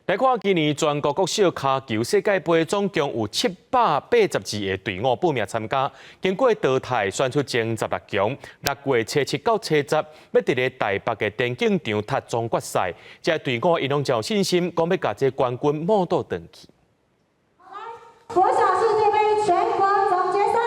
来看今年全国国小骹球世界杯，总共有782个队伍报名参加，经过淘汰选出前16强。6月初7到初10，要伫咧台北的电竞场踢总决赛。这队伍因拢有信心，讲要甲这冠军摸倒转去。国小世界杯全国总决赛。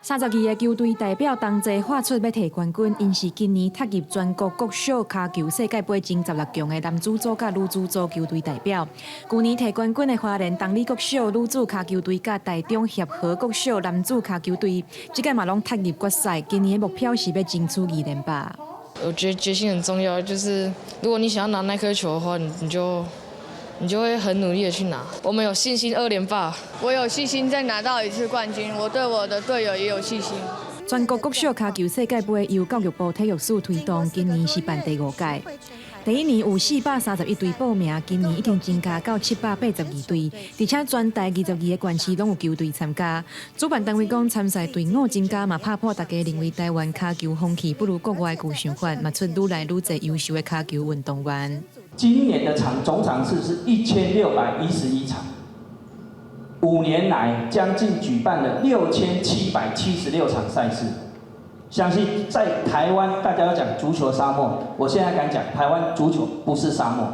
32个球队代表同齐喊出要摕冠军，因是今年踏入全国国小骹球世界杯前16强的男子组甲女子组球队代表。去年摕冠军的花莲东里国小女子骹球队甲台中协和国小男子骹球队，即届嘛拢踏入决赛。今年的目标是要争取2连霸。我觉得决心很重要，就是如果你想要拿那颗球的话，你就会很努力的去拿。我们有信心2连霸，我有信心再拿到1次冠军。我对我的队友也有信心。全国国小骹球世界杯由教育部体育署推动，今年是办第5届。第一年有431队报名，今年已经增加到782队，而且全台22个县市拢有球队参加。主办单位讲，参赛队伍增加嘛，拍破大家认为台湾骹球风气不如国外具想法，嘛出愈来愈侪优秀的骹球运动员。 今年的总场次是1611场，5年来将近举办了6776场赛事。相信在台湾，大家都讲足球沙漠，我现在敢讲，台湾足球不是沙漠。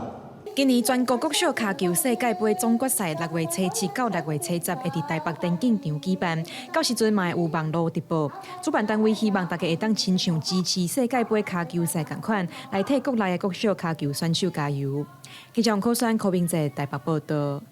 今年全国国小骹球世界杯总决赛6月初7到6月初10会伫台北电竞场举办，到时阵嘛有网络直播。主办单位希望大家会当亲像支持世界杯骹球赛同款，来替国内的国小骹球选手加油。记者柯山、柯明哲台北报道。